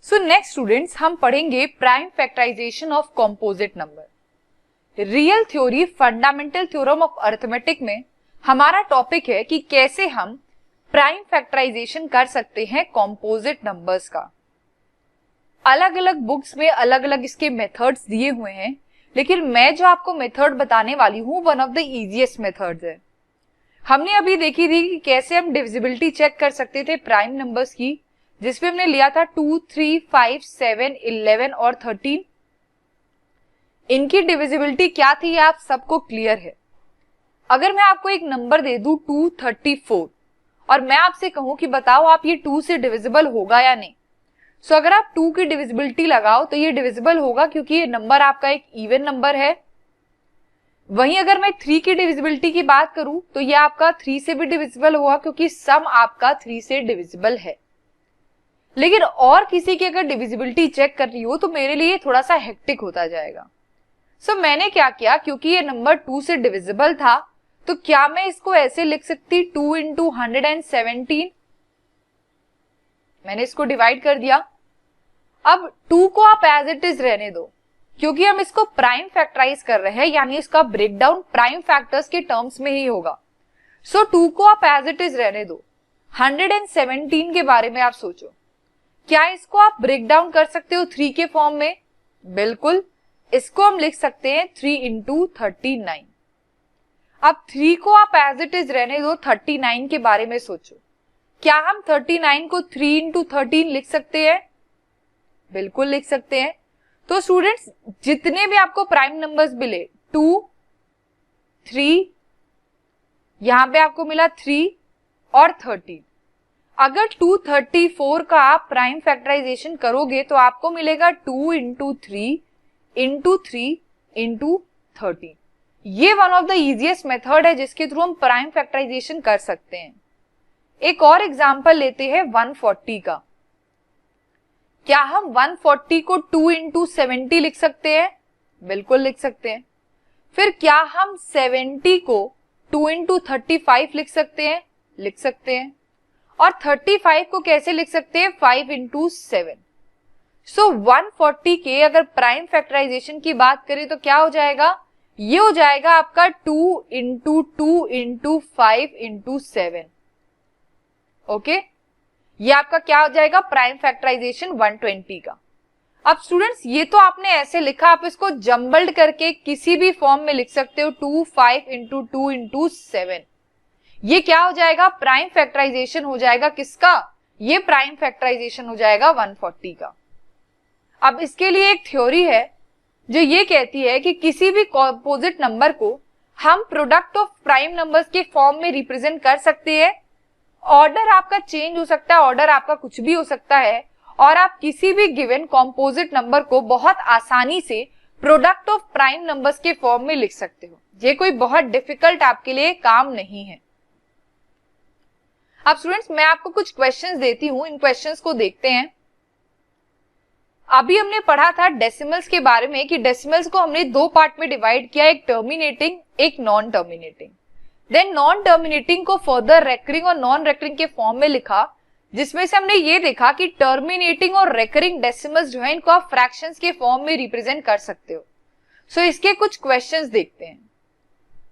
So next students हम पढ़ेंगे prime factorization of composite number. Real theory fundamental theorem of arithmetic में हमारा topic है कि कैसे हम प्राइम फैक्टराइजेशन कर सकते हैं कंपोजिट नंबर्स का। अलग अलग बुक्स में अलग अलग इसके मेथड्स दिए हुए हैं, लेकिन मैं जो आपको मेथड बताने वाली हूं one of the easiest methods है। हमने अभी देखी थी कि कैसे हम डिविजिबिलिटी चेक कर सकते थे प्राइम नंबर्स की, जिसमें हमने लिया था 2, 3, 5, 7, 11 और 13। इनकी डिविजिबिलिटी क्या थी आप सबको क्लियर है। अगर मैं आपको एक नंबर दे दूं 234 और मैं आपसे कहूं कि बताओ आप ये 2 से डिविजिबल होगा या नहीं, सो अगर आप 2 की डिविजिबिलिटी लगाओ तो ये डिविजिबल होगा क्योंकि ये नंबर आपका एक इवन नंबर है। वहीं अगर मैं 3 की डिविजिबिलिटी की बात करूं तो ये आपका 3 से भी डिविजिबल होगा क्योंकि सम आपका 3 से डिविजिबल है। लेकिन और किसी की अगर डिविजिबिलिटी चेक कर रही हो तो मेरे लिए थोड़ा सा हेक्टिक होता जाएगा। सो मैंने क्या किया, क्योंकि ये नंबर 2 से डिविजिबल था तो क्या मैं इसको ऐसे लिख सकती 2 इंटू 117। मैंने इसको डिवाइड कर दिया। अब 2 को आप एज इट इज रहने दो क्योंकि हम इसको प्राइम फैक्टराइज कर रहे हैं, यानी इसका ब्रेकडाउन प्राइम फैक्टर्स के टर्म्स में ही होगा। सो 2 को आप एज इट इज रहने दो। 117 के बारे में आप सोचो, क्या इसको आप ब्रेक डाउन कर सकते हो 3 के फॉर्म में? बिल्कुल, इसको हम लिख सकते हैं 3 इंटू 39। अब 3 को आप एज इट इज रहने दो, 39 के बारे में सोचो, क्या हम 39 को 3 इंटू 13 लिख सकते हैं? बिल्कुल लिख सकते हैं। तो स्टूडेंट्स जितने भी आपको प्राइम नंबर्स मिले 2, 3, यहां पे आपको मिला 3 और 13, अगर 234 का आप प्राइम फैक्टराइजेशन करोगे तो आपको मिलेगा 2 इंटू 3 इंटू 3 इंटू 13। ये one of the easiest method है जिसके थ्रू हम प्राइम फैक्टराइजेशन कर सकते हैं। एक और एग्जांपल लेते हैं 140 का। क्या हम 140 को 2 इंटू 70 लिख सकते हैं? बिल्कुल लिख सकते हैं। फिर क्या हम 70 को 2 इंटू 35 लिख सकते हैं? लिख सकते हैं। और 35 को कैसे लिख सकते हैं? 5 इंटू 7। सो 140 के अगर प्राइम फैक्टराइजेशन की बात करें तो क्या हो जाएगा? ये हो जाएगा आपका 2 इंटू 2 इंटू 5 इंटू 7। ओके, ये आपका क्या हो जाएगा? प्राइम फैक्टराइजेशन 120 का। अब स्टूडेंट्स ये तो आपने ऐसे लिखा, आप इसको जम्बल्ड करके किसी भी फॉर्म में लिख सकते हो 2, 5 इंटू 2 इंटू 7। ये क्या हो जाएगा? प्राइम फैक्टराइजेशन हो जाएगा किसका? ये प्राइम फैक्टराइजेशन हो जाएगा 140 का। अब इसके लिए एक थ्योरी है जो ये कहती है कि किसी भी कंपोजिट नंबर को हम प्रोडक्ट ऑफ प्राइम नंबर्स के फॉर्म में रिप्रेजेंट कर सकते हैं। ऑर्डर आपका चेंज हो सकता है, ऑर्डर आपका कुछ भी हो सकता है, और आप किसी भी गिवन कंपोजिट नंबर को बहुत आसानी से प्रोडक्ट ऑफ प्राइम नंबर्स के फॉर्म में लिख सकते हो। ये कोई बहुत डिफिकल्ट आपके लिए काम नहीं है। अब स्टूडेंट्स मैं आपको कुछ क्वेश्चंस देती हूं, इन क्वेश्चंस को देखते हैं। अभी हमने पढ़ा था डेसिमल्स के बारे में कि डेसिमल्स को हमने 2 पार्ट में डिवाइड किया, एक टर्मिनेटिंग एक non terminating. Then non terminating को फर्दर रेकरिंग और नॉन रेकरिंग के फॉर्म में लिखा, जिसमें से हमने ये देखा कि टर्मिनेटिंग और रेकरिंग डेसिमल्स जो है इनको आप फ्रैक्शंस के फॉर्म में रिप्रेजेंट कर सकते हो। सो इसके कुछ क्वेश्चंस देखते हैं।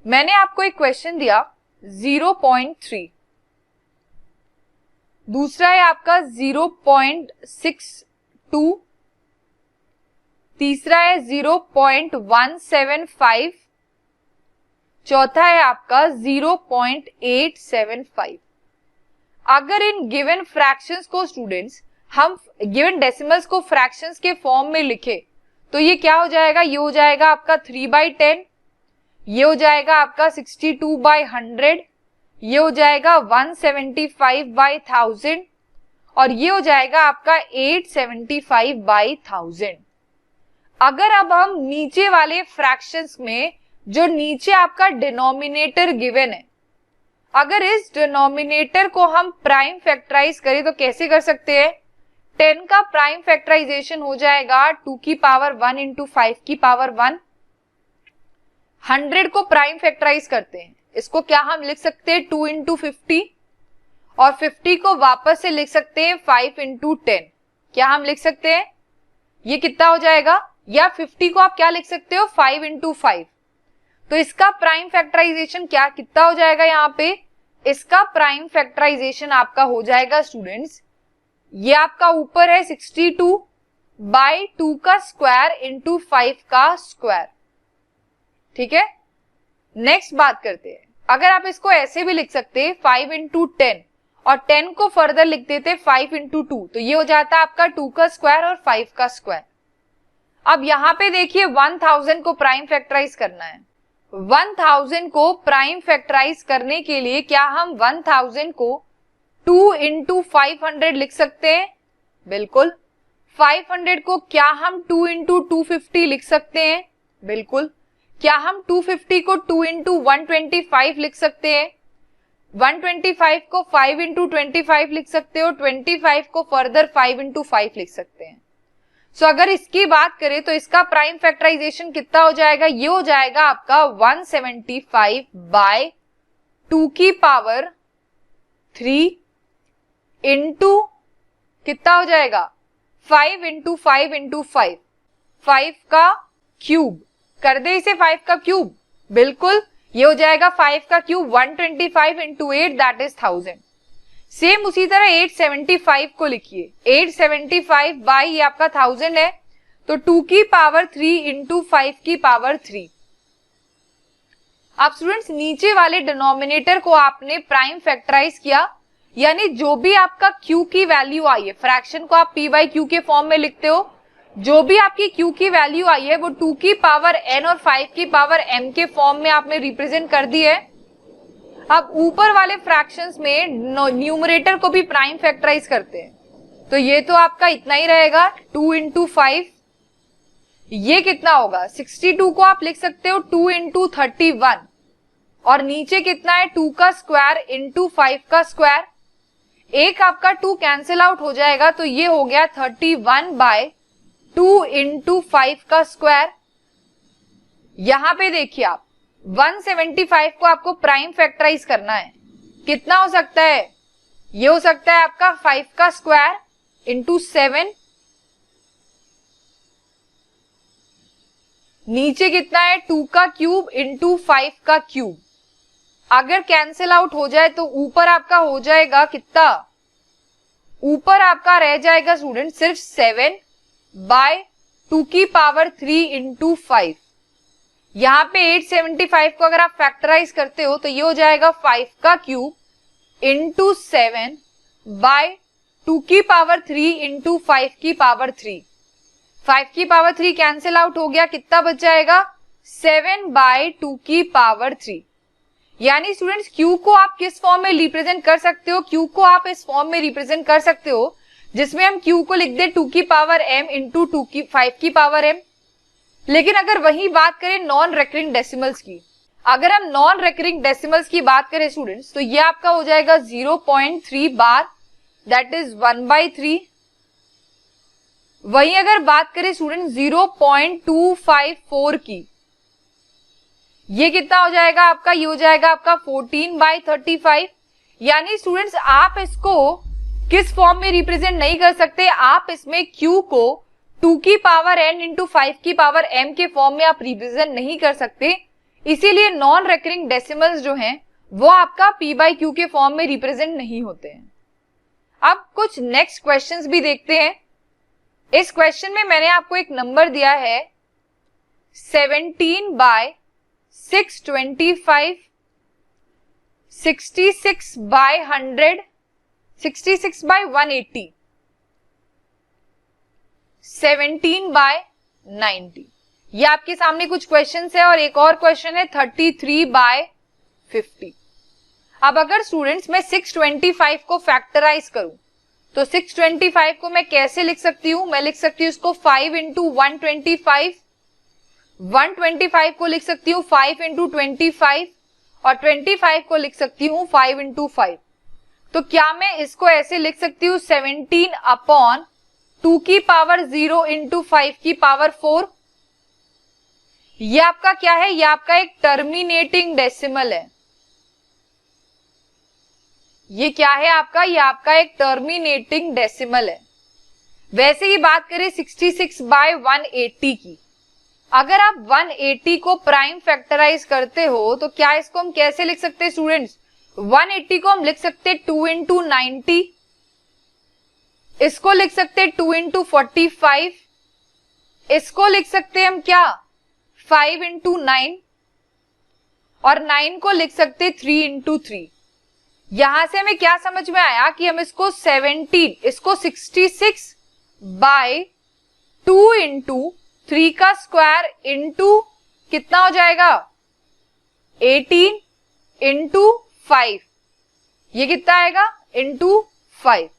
मैंने आपको एक क्वेश्चन दिया 0.3, दूसरा है आपका 0.62, तीसरा है 0.175, चौथा है आपका 0.875। अगर इन गिवन फ्रैक्शंस को स्टूडेंट्स हम गिवन डेसिमल्स को फ्रैक्शंस के फॉर्म में लिखे तो ये क्या हो जाएगा? ये हो जाएगा आपका 3/10, ये हो जाएगा आपका 62/100, ये हो जाएगा 175/1000 और ये हो जाएगा आपका 875/1000। अगर अब हम नीचे वाले फ्रैक्शंस में जो नीचे आपका डिनोमिनेटर गिवन है, अगर इस डिनोमिनेटर को हम प्राइम फैक्टराइज करें तो कैसे कर सकते हैं? 10 का प्राइम फैक्टराइजेशन हो जाएगा 2 की पावर 1 इंटू 5 की पावर 1। 100 को प्राइम फैक्टराइज करते हैं, इसको क्या हम लिख सकते हैं 2 इंटू 50, और 50 को वापस से लिख सकते हैं 5 इंटू 10। क्या हम लिख सकते हैं, ये कितना हो जाएगा, या 50 को आप क्या लिख सकते हो, 5 इंटू 5। तो इसका प्राइम फैक्टराइजेशन क्या कितना हो जाएगा, यहाँ पे इसका प्राइम फैक्टराइजेशन आपका हो जाएगा स्टूडेंट्स, ये आपका ऊपर है 62 बाई 2 का स्क्वायर इंटू 5 का स्क्वायर। ठीक है, नेक्स्ट बात करते हैं, अगर आप इसको ऐसे भी लिख सकते हैं 5 इंटू 10 और 10 को फर्दर लिख देते 5 इंटू 2, तो ये हो जाता है आपका 2 का स्क्वायर और 5 का स्क्वायर। अब यहां पे देखिए 1000 को प्राइम फैक्टराइज करना है। 1000 को प्राइम फैक्टराइज करने के लिए क्या हम 1000 को 2 इंटू 500 लिख सकते हैं, बिल्कुल। 500 को क्या हम 2 इंटू 250 लिख सकते हैं, बिल्कुल। क्या हम 250 को 2 इंटू 125 लिख सकते हैं, 125 को 5 इंटू 25 लिख सकते हो, 25 को फर्दर 5 इंटू 5 लिख सकते हैं। सो अगर इसकी बात करें तो इसका प्राइम फैक्टराइजेशन कितना हो जाएगा, ये हो जाएगा आपका 175 बाय 2 की पावर 3 इंटू कितना हो जाएगा 5 इंटू 5 इंटू 5, 5 का क्यूब कर दे इसे, 5 का क्यूब, बिल्कुल। ये हो जाएगा 5 का cube 125 into 8 that is 1000। Same उसी तरह 875 को लिखिए, 875 बाई ये आपका 1000 है, तो 2 की पावर 3 इंटू 5 की पावर 3। आप स्टूडेंट्स नीचे वाले डिनोमिनेटर को आपने प्राइम फैक्टराइज किया, यानी जो भी आपका Q की वैल्यू आई है, फ्रैक्शन को आप P बाई Q के फॉर्म में लिखते हो, जो भी आपकी Q की वैल्यू आई है वो 2 की पावर n और 5 की पावर m के फॉर्म में आपने रिप्रेजेंट कर दी है। अब ऊपर वाले फ्रैक्शंस में न्यूमरेटर को भी प्राइम फैक्टराइज करते हैं, तो ये तो आपका इतना ही रहेगा 2 इंटू 5, ये कितना होगा 62 को आप लिख सकते हो 2 इंटू 31, और नीचे कितना है 2 का स्क्वायर इंटू 5 का स्क्वायर। एक आपका 2 कैंसिल आउट हो जाएगा, तो ये हो गया 31 बाय 2 इंटू 5 का स्क्वायर। यहां पे देखिए आप 175 को आपको प्राइम फैक्टराइज करना है, कितना हो सकता है, ये हो सकता है आपका 5 का स्क्वायर इंटू 7, नीचे कितना है 2 का क्यूब इंटू 5 का क्यूब। अगर कैंसिल आउट हो जाए तो ऊपर आपका हो जाएगा कितना, ऊपर आपका रह जाएगा स्टूडेंट सिर्फ 7 बाय 2 की पावर 3 इंटू 5। यहां पे 875 को अगर आप फैक्टराइज करते हो तो ये हो जाएगा 5 का क्यूब इंटू 7 बाय 2 की पावर 3 इंटू 5 की पावर 3। 5 की पावर 3 कैंसिल आउट हो गया, कितना बच जाएगा 7 बाय 2 की पावर 3। यानी स्टूडेंट्स Q को आप किस फॉर्म में रिप्रेजेंट कर सकते हो, Q को आप इस फॉर्म में रिप्रेजेंट कर सकते हो जिसमें हम Q को लिख दे 2 की पावर m इंटू 5 की पावर m। लेकिन अगर वही बात करें नॉन रेकरिंग डेसिमल्स की, अगर हम नॉन रेकरिंग डेसिमल्स की बात करें स्टूडेंट्स, तो ये आपका हो जाएगा 0.3 बार दैट इज 1/3। वही अगर बात करें स्टूडेंट 0.254 की, ये कितना हो जाएगा आपका, ये हो जाएगा आपका 14/35। यानी स्टूडेंट्स आप इसको किस फॉर्म में रिप्रेजेंट नहीं कर सकते, आप इसमें Q को 2 की पावर n इंटू 5 की पावर m के फॉर्म में आप रिप्रेजेंट नहीं कर सकते, इसीलिए नॉन रेकरिंग डेसिमल्स जो हैं वो आपका p बाई क्यू के फॉर्म में रिप्रेजेंट नहीं होते हैं। अब कुछ नेक्स्ट क्वेश्चंस भी देखते हैं। इस क्वेश्चन में मैंने आपको एक नंबर दिया है 17 बाय 625, 66 बाय 100, 66 बाय 180, 17 बाय 90। ये आपके सामने कुछ क्वेश्चंस है और एक और क्वेश्चन है 33 बाय 50। अब अगर स्टूडेंट्स मैं 625 को फैक्टराइज करूं तो 625 को मैं कैसे लिख सकती हूं, मैं लिख सकती हूं इसको 5 इंटू 125, 125 को लिख सकती हूं 5 इंटू 25 और 25 को लिख सकती हूं 5 इंटू 5। तो क्या मैं इसको ऐसे लिख सकती हूं 17 अपॉन 2 की पावर 0 इंटू 5 की पावर 4। ये आपका क्या है, ये आपका एक टर्मिनेटिंग डेसिमल है। ये क्या है आपका, ये आपका एक टर्मिनेटिंग डेसिमल है। वैसे ही बात करें 66/180 की, अगर आप 180 को प्राइम फैक्टराइज करते हो तो क्या इसको हम कैसे लिख सकते हैं स्टूडेंट्स? 180 को हम लिख सकते हैं 2 into 90, इसको लिख सकते हैं 2 into 45, इसको लिख सकते हैं हम क्या 5 into 9, और 9 को लिख सकते 3 into 3। यहां से हमें क्या समझ में आया कि हम इसको 66/2 into 3 का स्क्वायर इंटू कितना हो जाएगा 18 into 5, ये कितना आएगा इंटू 5,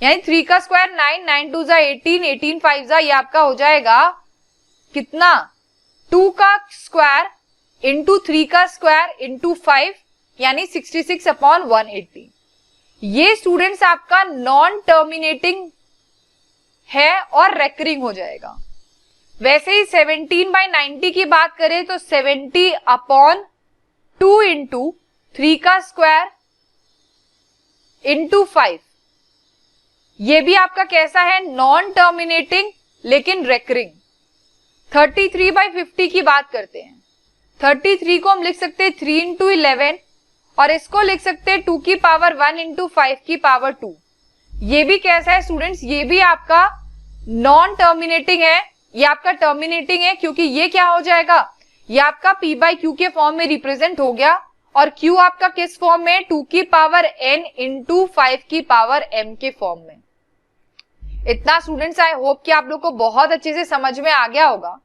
यानी 3 का स्क्वायर 9, 9 2 18, 18 5 जा, ये आपका हो जाएगा कितना 2 का स्क्वायर इंटू 3 का स्क्वायर इंटू 5, यानी 66/180। ये स्टूडेंट्स आपका नॉन टर्मिनेटिंग है और रेकरिंग हो जाएगा। वैसे ही 17/90 की बात करें तो 70/2 इंटू 3 का स्क्वायर इंटू 5, ये भी आपका कैसा है नॉन टर्मिनेटिंग लेकिन रेकरिंग। 33/50 की बात करते हैं, 33 को हम लिख सकते हैं 3 into 11, और इसको लिख सकते हैं 2 की पावर 1 into 5 की पावर 2। ये भी कैसा है स्टूडेंट्स? ये भी आपका नॉन टर्मिनेटिंग है, ये आपका टर्मिनेटिंग है क्योंकि ये क्या हो जाएगा, ये आपका p/q के फॉर्म में रिप्रेजेंट हो गया, और q आपका किस फॉर्म में 2 की पावर n into 5 की पावर m के फॉर्म में। इतना स्टूडेंट्स आई होप कि आप लोग को बहुत अच्छे से समझ में आ गया होगा।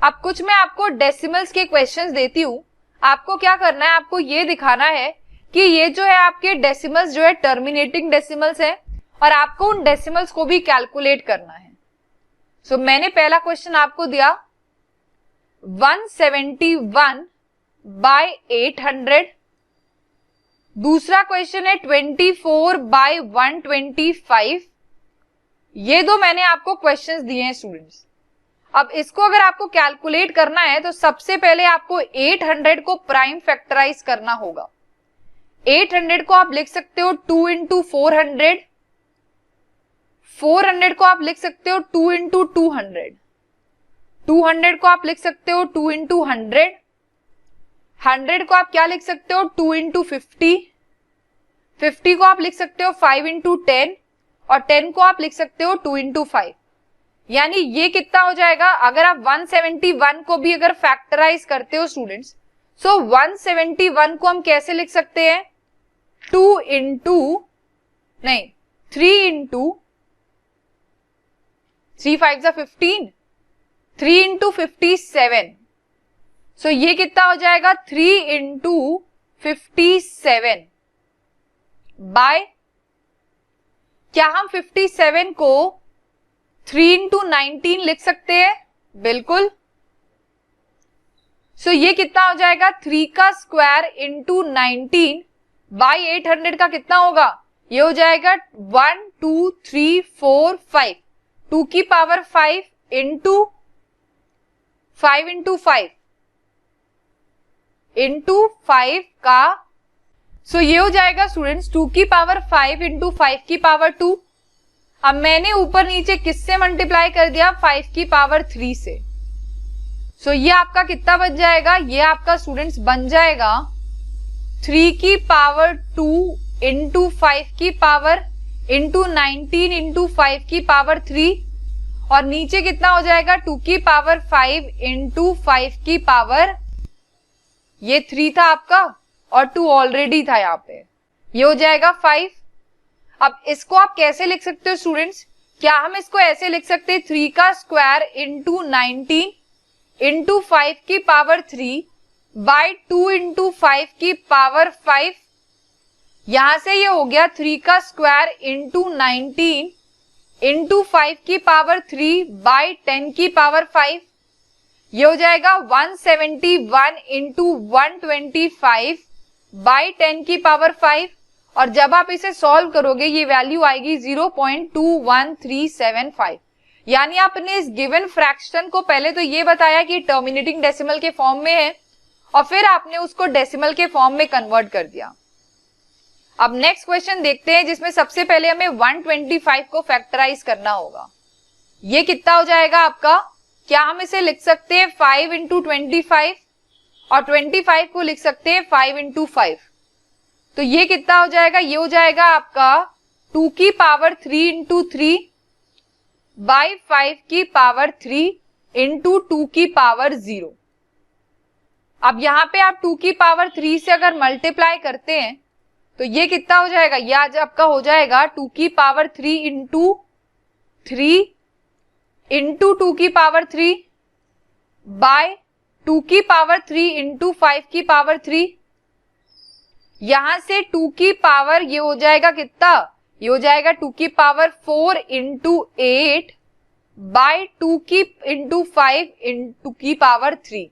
अब कुछ मैं आपको डेसिमल्स के क्वेश्चंस देती हूँ, आपको क्या करना है, आपको ये दिखाना है कि ये जो है आपके डेसिमल्स जो है टर्मिनेटिंग डेसिमल्स है, और आपको उन डेसिमल्स को भी कैलकुलेट करना है। सो मैंने पहला क्वेश्चन आपको दिया 171/800, दूसरा क्वेश्चन है 24/125। ये दो मैंने आपको क्वेश्चंस दिए हैं स्टूडेंट्स। अब इसको अगर आपको कैलकुलेट करना है तो सबसे पहले आपको 800 को प्राइम फैक्टराइज करना होगा। 800 को आप लिख सकते हो 2 into 400, 400 को आप लिख सकते हो 2 into 200, 200 को आप लिख सकते हो 2 into 100, 100 को आप क्या लिख सकते हो 2 into 50, 50 को आप लिख सकते हो 5 into 10, और 10 को आप लिख सकते हो 2 into 5। यानी ये कितना हो जाएगा, अगर आप 171 को भी अगर फैक्टराइज करते हो स्टूडेंट्स, सो 171 को हम कैसे लिख सकते हैं 3 into 3 5 जा 15, 3 into 57, सो ये कितना हो जाएगा 3 into 57 बाय, क्या हम 57 को 3 into 19 लिख सकते हैं? बिल्कुल। सो ये कितना हो जाएगा 3 का स्क्वायर इंटू 19 बाई 800 का कितना होगा, ये हो जाएगा 1 2 3 4 5, 2 की पावर 5 इंटू 5 इंटू 5 इंटू 5 का, सो ये हो जाएगा स्टूडेंट्स 2 की पावर 5 इंटू 5 की पावर 2। अब मैंने ऊपर नीचे किससे मल्टीप्लाई कर दिया 5 की पावर 3 से। सो ये आपका कितना बन जाएगा, ये आपका स्टूडेंट्स बन जाएगा 3 की पावर 2 इंटू 5 की पावर इंटू 19 इंटू 5 की पावर 3, और नीचे कितना हो जाएगा 2 की पावर 5 इंटू 5 की पावर, ये 3 था आपका और 2 ऑलरेडी था यहाँ पे, ये हो जाएगा 5। अब इसको आप कैसे लिख सकते हो स्टूडेंट्स, क्या हम इसको ऐसे लिख सकते हैं 3 का स्क्वायर इंटू 19 इंटू 5 की पावर 3 बाय 2 इंटू 5 की पावर 5। यहां से ये हो गया 3 का स्क्वायर इंटू 19 इंटू 5 की पावर 3 बाय 10 की पावर 5। ये हो जाएगा 171 इंटू 125 बाय 10 की पावर 5, और जब आप इसे सॉल्व करोगे ये वैल्यू आएगी 0.21375। यानी आपने इस गिवन फ्रैक्शन को पहले तो ये बताया कि टर्मिनेटिंग डेसिमल के फॉर्म में है, और फिर आपने उसको डेसिमल के फॉर्म में कन्वर्ट कर दिया। अब नेक्स्ट क्वेश्चन देखते हैं, जिसमें सबसे पहले हमें 125 को फैक्टराइज करना होगा। ये कितना हो जाएगा आपका, क्या हम इसे लिख सकते हैं 5 इंटू 25 और 25 को लिख सकते हैं 5 इंटू 5। तो ये कितना हो जाएगा, ये हो जाएगा आपका 2 की पावर 3 इंटू 3 बाई 5 की पावर 3 इंटू 2 की पावर 0। अब यहां पे आप 2 की पावर 3 से अगर मल्टीप्लाई करते हैं तो ये कितना हो जाएगा, ये आज आपका हो जाएगा 2 की पावर 3 इंटू 3 इंटू 2 की पावर 3 बाय 2 की पावर 3 इंटू 5 की पावर 3। यहां से 2 की पावर ये हो जाएगा कितना, ये हो जाएगा 2 की पावर 4 इंटू 8 बाय 2 की इंटू 5 इंटू की पावर 3।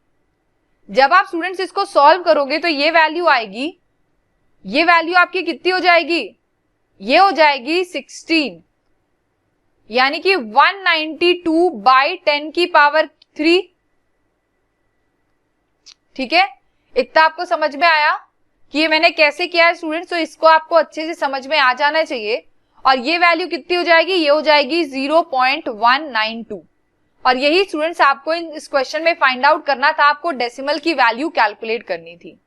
जब आप स्टूडेंट्स इसको सॉल्व करोगे तो ये वैल्यू आएगी, ये वैल्यू आपकी कितनी हो जाएगी, ये हो जाएगी 16, यानी कि 192 बाई 10 की पावर 3। ठीक है, इतना आपको समझ में आया कि ये मैंने कैसे किया है स्टूडेंट्स, तो इसको आपको अच्छे से समझ में आ जाना चाहिए। और ये वैल्यू कितनी हो जाएगी, ये हो जाएगी 0.192। और यही स्टूडेंट्स आपको इस क्वेश्चन में फाइंड आउट करना था, आपको डेसिमल की वैल्यू कैलकुलेट करनी थी।